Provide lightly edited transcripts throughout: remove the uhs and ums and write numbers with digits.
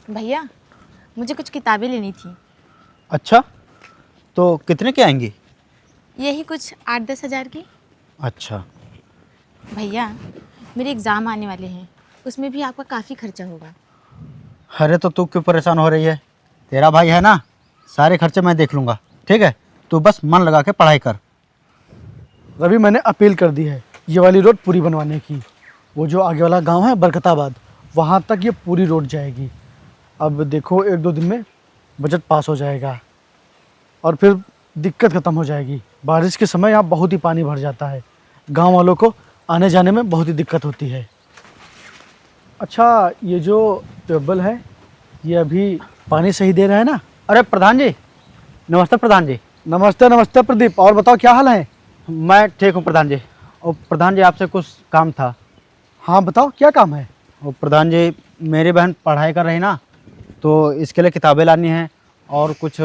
भैया, मुझे कुछ किताबें लेनी थी। अच्छा, तो कितने की आएंगी? यही कुछ 8-10 हज़ार की। अच्छा। भैया, मेरे एग्ज़ाम आने वाले हैं, उसमें भी आपका काफ़ी खर्चा होगा। अरे तो तू क्यों परेशान हो रही है? तेरा भाई है ना, सारे खर्चे मैं देख लूँगा। ठीक है, तू बस मन लगा के पढ़ाई कर। रवि, मैंने अपील कर दी है ये वाली रोड पूरी बनवाने की। वो जो आगे वाला गांव है बरकताबाद, वहाँ तक ये पूरी रोड जाएगी। अब देखो 1-2 दिन में बजट पास हो जाएगा और फिर दिक्कत ख़त्म हो जाएगी। बारिश के समय यहाँ बहुत ही पानी भर जाता है, गांव वालों को आने जाने में बहुत ही दिक्कत होती है। अच्छा, ये जो ट्यूबवेल है ये अभी पानी सही दे रहा है ना? अरे प्रधान जी, नमस्ते प्रधान जी। नमस्ते नमस्ते प्रदीप, और बताओ क्या हाल है? मैं ठीक हूँ प्रधान जी। और प्रधान जी, आपसे कुछ काम था। हाँ बताओ, क्या काम है? और प्रधान जी, मेरी बहन पढ़ाई कर रही ना, तो इसके लिए किताबें लानी है और कुछ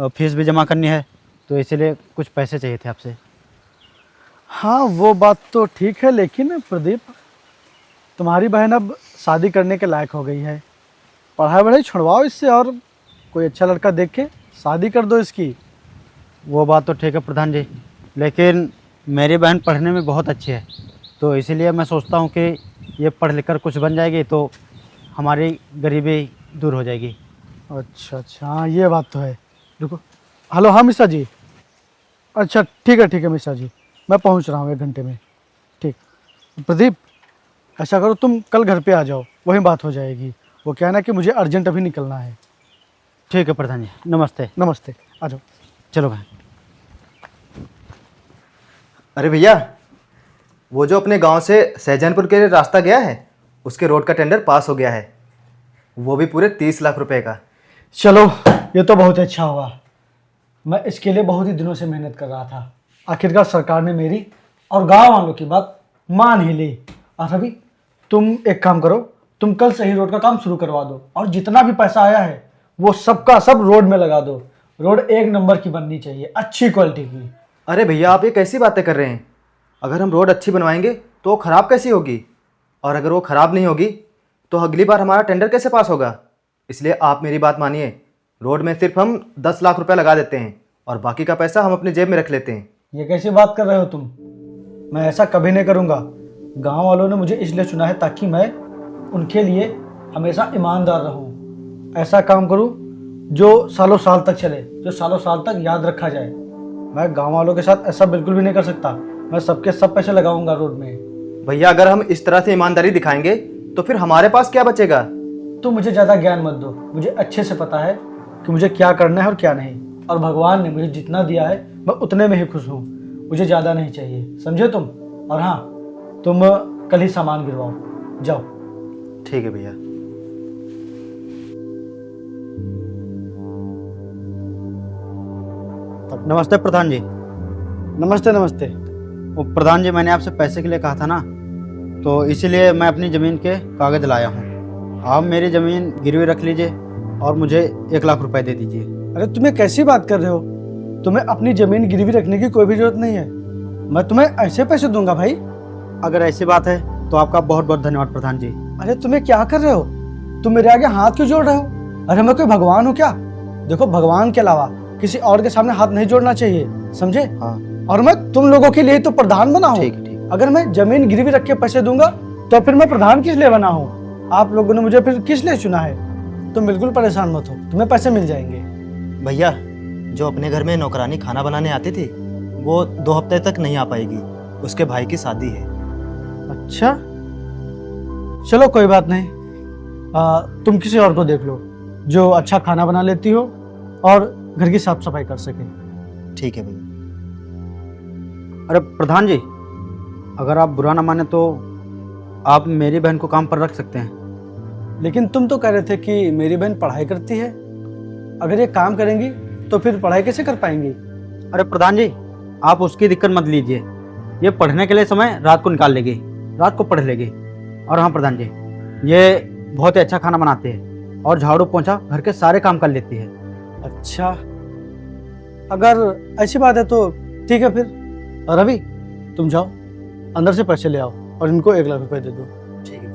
फीस भी जमा करनी है, तो इसीलिए कुछ पैसे चाहिए थे आपसे। हाँ वो बात तो ठीक है, लेकिन प्रदीप तुम्हारी बहन अब शादी करने के लायक हो गई है। पढ़ाई वढ़ाई छुड़वाओ इससे और कोई अच्छा लड़का देख के शादी कर दो इसकी। वो बात तो ठीक है प्रधान जी, लेकिन मेरी बहन पढ़ने में बहुत अच्छी है, तो इसीलिए मैं सोचता हूँ कि ये पढ़ लिख कर कुछ बन जाएगी तो हमारी गरीबी दूर हो जाएगी। अच्छा अच्छा, हाँ ये बात तो है। रुको, हेलो, हाँ मिश्रा जी। अच्छा ठीक है मिश्रा जी, मैं पहुँच रहा हूँ 1 घंटे में। ठीक। प्रदीप, ऐसा करो तुम कल घर पे आ जाओ, वहीं बात हो जाएगी। वो क्या है ना कि मुझे अर्जेंट अभी निकलना है। ठीक है प्रधान जी, नमस्ते। नमस्ते, आ जाओ। चलो भाई। अरे भैया, वो जो अपने गांव से सहजानपुर के लिए रास्ता गया है, उसके रोड का टेंडर पास हो गया है, वो भी पूरे 30 लाख रुपए का। चलो, ये तो बहुत अच्छा हुआ। मैं इसके लिए बहुत ही दिनों से मेहनत कर रहा था। आखिरकार सरकार ने मेरी और गांव वालों की बात मान ही ली। और अभी तुम एक काम करो, तुम कल से ही रोड का काम शुरू करवा दो और जितना भी पैसा आया है वो सबका सब रोड में लगा दो। रोड 1 नंबर की बननी चाहिए, अच्छी क्वालिटी की। अरे भैया, आप ये कैसी बातें कर रहे हैं? अगर हम रोड अच्छी बनवाएंगे तो वो ख़राब कैसी होगी? और अगर वो ख़राब नहीं होगी तो अगली बार हमारा टेंडर कैसे पास होगा? इसलिए आप मेरी बात मानिए, रोड में सिर्फ हम 10 लाख रुपए लगा देते हैं और बाकी का पैसा हम अपने जेब में रख लेते हैं। ये कैसी बात कर रहे हो तुम? मैं ऐसा कभी नहीं करूँगा। गांव वालों ने मुझे इसलिए चुना है ताकि मैं उनके लिए हमेशा ईमानदार रहूं। ऐसा काम करूं जो सालों साल तक चले, जो सालों साल तक याद रखा जाए। मैं गांव वालों के साथ ऐसा बिल्कुल भी नहीं कर सकता। मैं सबके सब पैसे लगाऊंगा रोड में। भैया, अगर हम इस तरह से ईमानदारी दिखाएंगे तो फिर हमारे पास क्या बचेगा? तुम मुझे ज़्यादा ज्ञान मत दो, मुझे अच्छे से पता है कि मुझे क्या करना है और क्या नहीं। और भगवान ने मुझे जितना दिया है मैं उतने में ही खुश हूँ, मुझे ज़्यादा नहीं चाहिए, समझे तुम? और हाँ, तुम कल ही सामान गिरवाओ, जाओ। ठीक है भैया। नमस्ते प्रधान जी। नमस्ते नमस्ते। वो प्रधान जी, मैंने आपसे पैसे के लिए कहा था ना, तो इसीलिए मैं अपनी ज़मीन के कागज़ लाया हूँ। आप मेरी ज़मीन गिरवी रख लीजिए और मुझे 1 लाख रुपए दे दीजिए। अरे तुम्हें कैसी बात कर रहे हो? तुम्हें अपनी ज़मीन गिरवी रखने की कोई भी जरूरत नहीं है। मैं तुम्हें ऐसे पैसे दूंगा भाई। अगर ऐसी बात है तो आपका बहुत बहुत धन्यवाद प्रधान जी। अरे तुम्हें क्या कर रहे हो? तुम मेरे आगे हाथ क्यों जोड़ रहे हो? अरे मैं कोई भगवान हूँ क्या? देखो, भगवान के अलावा किसी और के सामने हाथ नहीं जोड़ना चाहिए, समझे? हाँ। और मैं तुम लोगों के लिए तो प्रधान बना हूँ। ठीक है। अगर मैं जमीन गिरवी रख के पैसे दूंगा तो फिर मैं प्रधान किस लिए बना हूँ? आप लोगों ने मुझे फिर किस लिए चुना है? तुम बिल्कुल परेशान मत हो, तुम्हें पैसे मिल जाएंगे। भैया, जो अपने घर में नौकरानी खाना बनाने आती थी, वो 2 हफ्ते तक नहीं आ पाएगी, उसके भाई की शादी है। अच्छा, चलो कोई बात नहीं। तुम किसी और को देख लो जो अच्छा खाना बना लेती हो और घर की साफ सफाई कर सके। ठीक है भैया। अरे प्रधान जी, अगर आप बुरा ना माने तो आप मेरी बहन को काम पर रख सकते हैं। लेकिन तुम तो कह रहे थे कि मेरी बहन पढ़ाई करती है। अगर ये काम करेंगी तो फिर पढ़ाई कैसे कर पाएंगी? अरे प्रधान जी, आप उसकी दिक्कत मत लीजिए। ये पढ़ने के लिए समय रात को निकाल लेगी, रात को पढ़ लेगी। और हाँ प्रधान जी, ये बहुत ही अच्छा खाना बनाते हैं और झाड़ू पोंछा घर के सारे काम कर लेती है। अच्छा, अगर ऐसी बात है तो ठीक है फिर। रवि, तुम जाओ अंदर से पैसे ले आओ और इनको 1 लाख रुपए दे दो। ठीक है।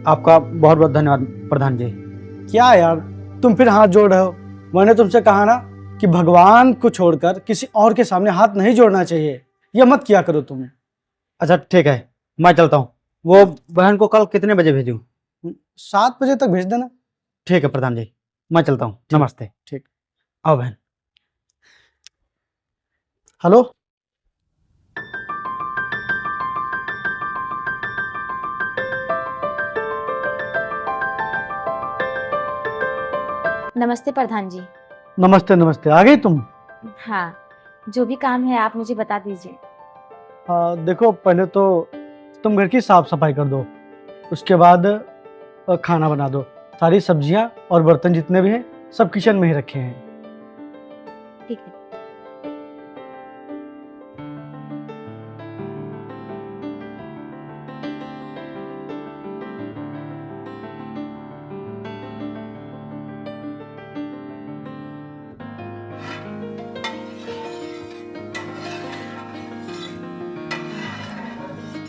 आपका बहुत बहुत धन्यवाद प्रधान जी। क्या यार, तुम फिर हाथ जोड़ रहे हो? मैंने तुमसे कहा ना कि भगवान को छोड़कर किसी और के सामने हाथ नहीं जोड़ना चाहिए। ये मत किया करो तुम। अच्छा ठीक है, मैं चलता हूँ। वो बहन को कल कितने बजे भेजूँ? 7 बजे तक भेज देना। ठीक है प्रधान जी, मैं चलता हूँ। नमस्ते। ठीक। आओ बहन। हेलो। नमस्ते प्रधान जी। नमस्ते नमस्ते, आ गई तुम? हाँ, जो भी काम है आप मुझे बता दीजिए। देखो, पहले तो तुम घर की साफ सफाई कर दो, उसके बाद खाना बना दो। सारी सब्जियां और बर्तन जितने भी हैं सब किचन में ही रखे हैं। ठीक है।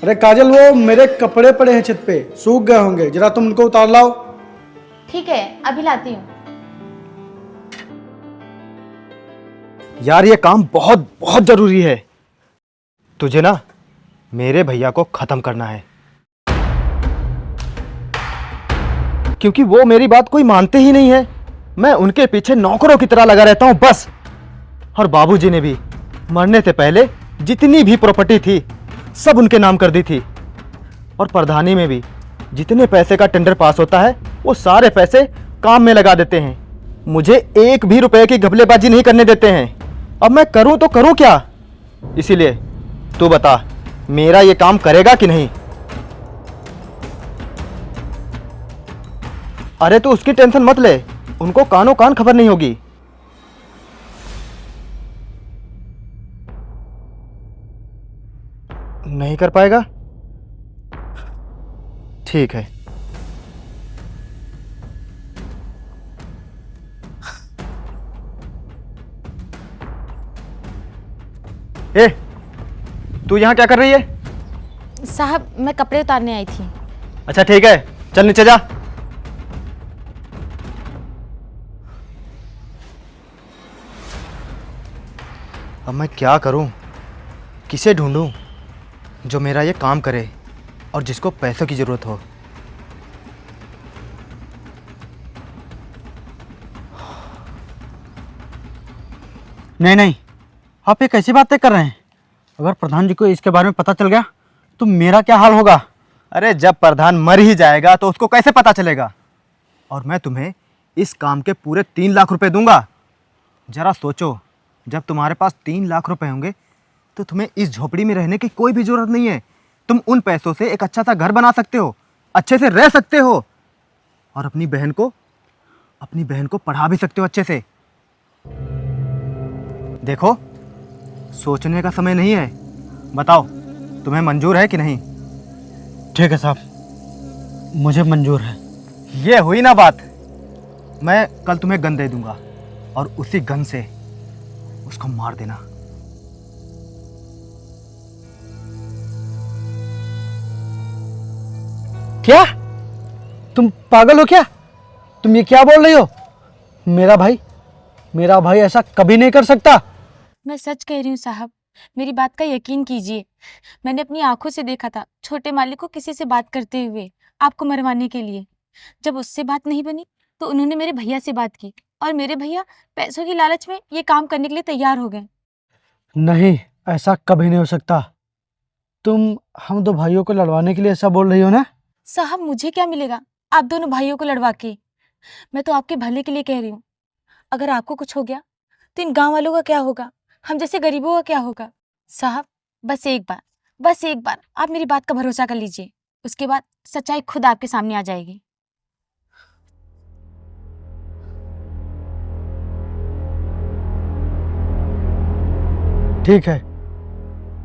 अरे काजल, वो मेरे कपड़े पड़े हैं छत पे, सूख गए होंगे, जरा तुम उनको उतार लाओ। ठीक है, अभी लाती हूँ। यार ये काम बहुत बहुत जरूरी है। तुझे ना मेरे भैया को खत्म करना है, क्योंकि वो मेरी बात कोई मानते ही नहीं है। मैं उनके पीछे नौकरों की तरह लगा रहता हूं बस। और बाबूजी ने भी मरने से पहले जितनी भी प्रॉपर्टी थी सब उनके नाम कर दी थी। और प्रधानी में भी जितने पैसे का टेंडर पास होता है वो सारे पैसे काम में लगा देते हैं। मुझे एक भी रुपए की घपलेबाजी नहीं करने देते हैं। अब मैं करूं तो करूं क्या? इसीलिए तू बता, मेरा ये काम करेगा कि नहीं? अरे तू उसकी टेंशन मत ले, उनको कानो कान खबर नहीं होगी। नहीं कर पाएगा? ठीक है। ए, तू यहां क्या कर रही है? साहब, मैं कपड़े उतारने आई थी। अच्छा ठीक है, चल नीचे जा। अब मैं क्या करूं? किसे ढूंढूं जो मेरा ये काम करे और जिसको पैसों की जरूरत हो? नहीं नहीं, आप ये कैसी बातें कर रहे हैं? अगर प्रधान जी को इसके बारे में पता चल गया तो मेरा क्या हाल होगा? अरे जब प्रधान मर ही जाएगा तो उसको कैसे पता चलेगा? और मैं तुम्हें इस काम के पूरे 3 लाख रुपए दूंगा। जरा सोचो, जब तुम्हारे पास 3 लाख रुपए होंगे तो तुम्हें इस झोपड़ी में रहने की कोई भी जरूरत नहीं है। तुम उन पैसों से एक अच्छा सा घर बना सकते हो, अच्छे से रह सकते हो और अपनी बहन को पढ़ा भी सकते हो अच्छे से। देखो, सोचने का समय नहीं है। बताओ, तुम्हें मंजूर है कि नहीं? ठीक है साहब, मुझे मंजूर है। ये हुई ना बात। मैं कल तुम्हें गन दे दूंगा और उसी गन से उसको मार देना। क्या? तुम पागल हो क्या? तुम ये क्या बोल रही हो? मेरा भाई ऐसा कभी नहीं कर सकता। मैं सच कह रही हूँ साहब, मेरी बात का यकीन कीजिए। मैंने अपनी आंखों से देखा था छोटे मालिक को किसी से बात करते हुए, आपको मरवाने के लिए। जब उससे बात नहीं बनी तो उन्होंने मेरे भैया से बात की और मेरे भैया पैसों की लालच में ये काम करने के लिए तैयार हो गए। नहीं, ऐसा कभी नहीं हो सकता। तुम हम दो भाइयों को लड़वाने के लिए ऐसा बोल रही हो ना? साहब, मुझे क्या मिलेगा आप दोनों भाइयों को लड़वा के? मैं तो आपके भले के लिए कह रही हूँ। अगर आपको कुछ हो गया तो इन गांव वालों का क्या होगा? हम जैसे गरीबों का क्या होगा? साहब, बस एक बार आप मेरी बात का भरोसा कर लीजिए, उसके बाद सच्चाई खुद आपके सामने आ जाएगी। ठीक है,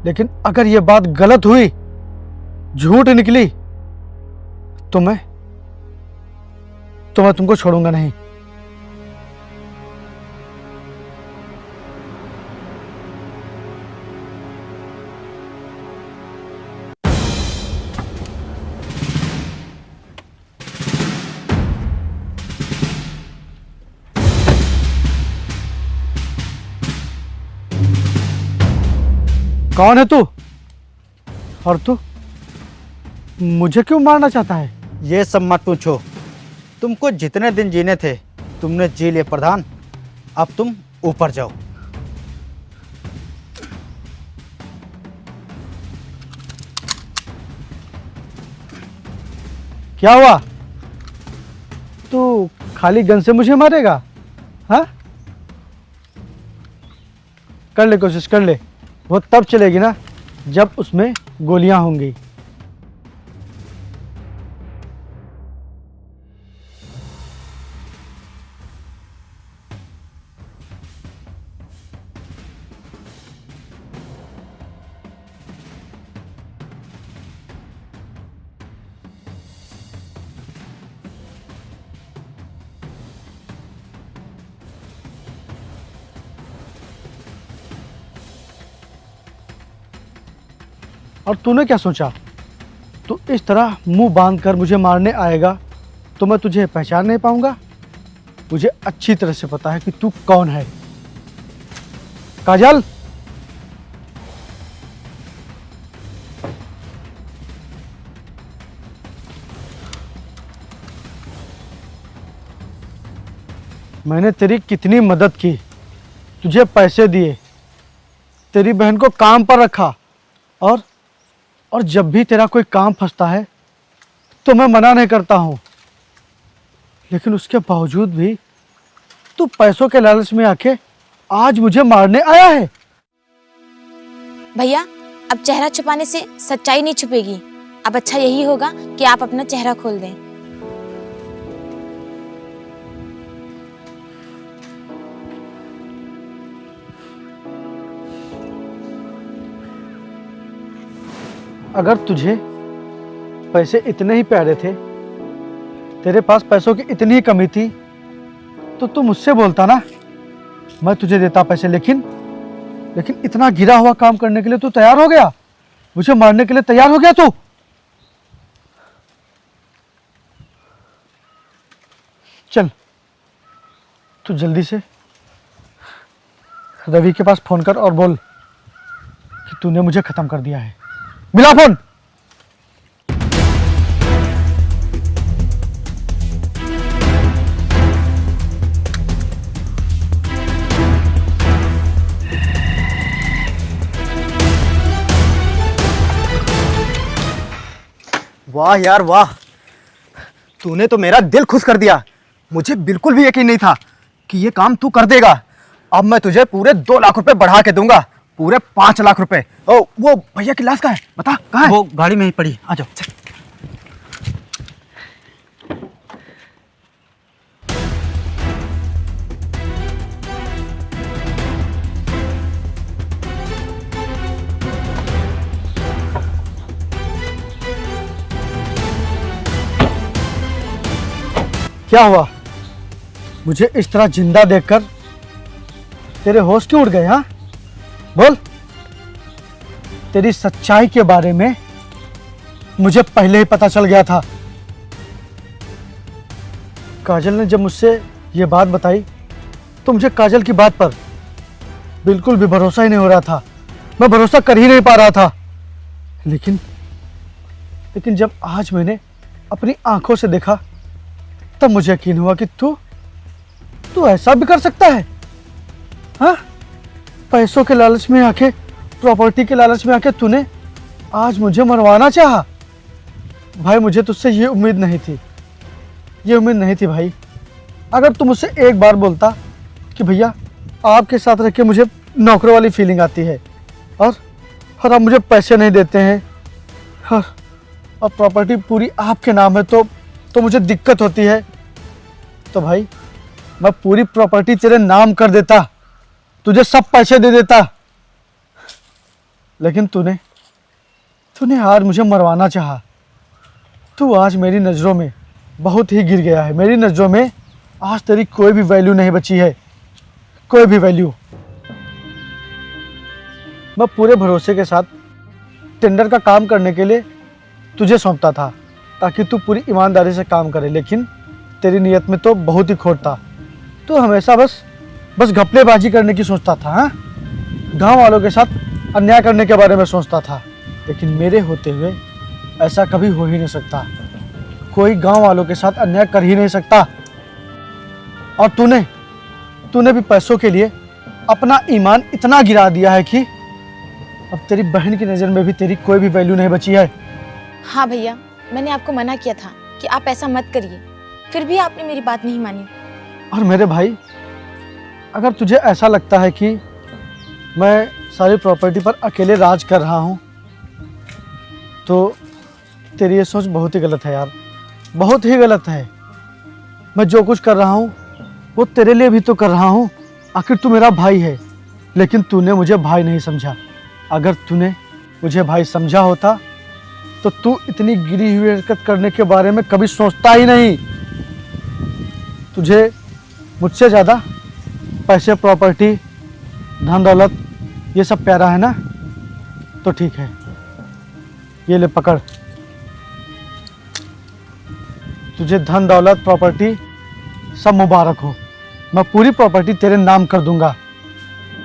लेकिन अगर ये बात गलत हुई, झूठ निकली, तो मैं तुमको छोड़ूंगा नहीं। कौन है तू? और तू मुझे क्यों मारना चाहता है? ये सब मत पूछो। तुमको जितने दिन जीने थे तुमने जी लिए प्रधान। अब तुम ऊपर जाओ। क्या हुआ? तू खाली गन से मुझे मारेगा? हाँ, कर ले, कोशिश कर ले। वो तब चलेगी ना जब उसमें गोलियां होंगी। और तूने क्या सोचा? तू इस तरह मुंह बांध कर मुझे मारने आएगा तो मैं तुझे पहचान नहीं पाऊंगा? मुझे अच्छी तरह से पता है कि तू कौन है। काजल, मैंने तेरी कितनी मदद की, तुझे पैसे दिए, तेरी बहन को काम पर रखा, और जब भी तेरा कोई काम फंसता है तो मैं मना नहीं करता हूँ, लेकिन उसके बावजूद भी तू पैसों के लालच में आके आज मुझे मारने आया है। भैया, अब चेहरा छुपाने से सच्चाई नहीं छुपेगी। अब अच्छा यही होगा कि आप अपना चेहरा खोल दें। अगर तुझे पैसे इतने ही प्यारे थे, तेरे पास पैसों की इतनी ही कमी थी, तो तू मुझसे बोलता ना, मैं तुझे देता पैसे। लेकिन इतना गिरा हुआ काम करने के लिए तू तैयार हो गया, मुझे मारने के लिए तैयार हो गया तू। चल, तू जल्दी से रवि के पास फोन कर और बोल कि तूने मुझे खत्म कर दिया है। मिला फोन। वाह यार वाह, तूने तो मेरा दिल खुश कर दिया। मुझे बिल्कुल भी यकीन नहीं था कि ये काम तू कर देगा। अब मैं तुझे पूरे 2 लाख रुपए बढ़ा के दूंगा, पूरे 5 लाख रुपए। ओ, वो भैया की लाश कहाँ है? बता कहाँ है? वो गाड़ी में ही पड़ी, आ जाओ। क्या हुआ? मुझे इस तरह जिंदा देखकर तेरे होश क्यों उड़ गए? हाँ, बोल। तेरी सच्चाई के बारे में मुझे पहले ही पता चल गया था। काजल ने जब मुझसे ये बात बताई तो मुझे काजल की बात पर बिल्कुल भी भरोसा ही नहीं हो रहा था। मैं भरोसा कर ही नहीं पा रहा था। लेकिन जब आज मैंने अपनी आंखों से देखा तब मुझे यकीन हुआ कि तू ऐसा भी कर सकता है। हाँ, पैसों के लालच में आके, प्रॉपर्टी के लालच में आके तूने आज मुझे मरवाना चाहा। भाई, मुझे तुझसे ये उम्मीद नहीं थी, ये उम्मीद नहीं थी भाई। अगर तू मुझसे एक बार बोलता कि भैया आपके साथ रह के मुझे नौकरों वाली फीलिंग आती है और आप मुझे पैसे नहीं देते हैं और प्रॉपर्टी पूरी आपके नाम है तो मुझे दिक्कत होती है, तो भाई मैं पूरी प्रॉपर्टी तेरे नाम कर देता, तुझे सब पैसे दे देता। लेकिन तूने आज मुझे मरवाना चाहा। तू आज मेरी नज़रों में बहुत ही गिर गया है। मेरी नज़रों में आज तेरी कोई भी वैल्यू नहीं बची है, कोई भी वैल्यू। मैं पूरे भरोसे के साथ टेंडर का काम करने के लिए तुझे सौंपता था ताकि तू पूरी ईमानदारी से काम करे, लेकिन तेरी नीयत में तो बहुत ही खोट था। तू हमेशा बस घपलेबाजी करने की सोचता था। हाँ, गांव वालों के साथ अन्याय करने के बारे में सोचता था, लेकिन मेरे होते हुए ऐसा कभी हो ही नहीं सकता। कोई गांव वालों के साथ अन्याय कर ही नहीं सकता। और तूने भी पैसों के लिए अपना ईमान इतना गिरा दिया है कि अब तेरी बहन की नज़र में भी तेरी कोई भी वैल्यू नहीं बची है। हाँ भैया, मैंने आपको मना किया था कि आप ऐसा मत करिए, फिर भी आपने मेरी बात नहीं मानी। और मेरे भाई, अगर तुझे ऐसा लगता है कि मैं सारी प्रॉपर्टी पर अकेले राज कर रहा हूँ, तो तेरी ये सोच बहुत ही गलत है यार, बहुत ही गलत है। मैं जो कुछ कर रहा हूँ वो तेरे लिए भी तो कर रहा हूँ। आखिर तू मेरा भाई है, लेकिन तूने मुझे भाई नहीं समझा। अगर तूने मुझे भाई समझा होता तो तू इतनी गिरी हुई हरकत करने के बारे में कभी सोचता ही नहीं। तुझे मुझसे ज़्यादा पैसे, प्रॉपर्टी, धन दौलत ये सब प्यारा है ना? तो ठीक है, ये ले पकड़। तुझे धन दौलत, प्रॉपर्टी सब मुबारक हो। मैं पूरी प्रॉपर्टी तेरे नाम कर दूंगा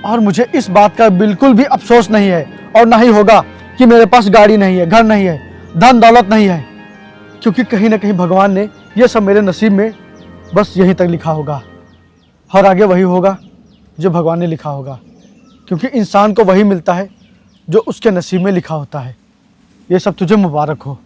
और मुझे इस बात का बिल्कुल भी अफसोस नहीं है और ना ही होगा कि मेरे पास गाड़ी नहीं है, घर नहीं है, धन दौलत नहीं है, क्योंकि कहीं ना कहीं भगवान ने ये सब मेरे नसीब में बस यहीं तक लिखा होगा और आगे वही होगा जो भगवान ने लिखा होगा, क्योंकि इंसान को वही मिलता है जो उसके नसीब में लिखा होता है। ये सब तुझे मुबारक हो।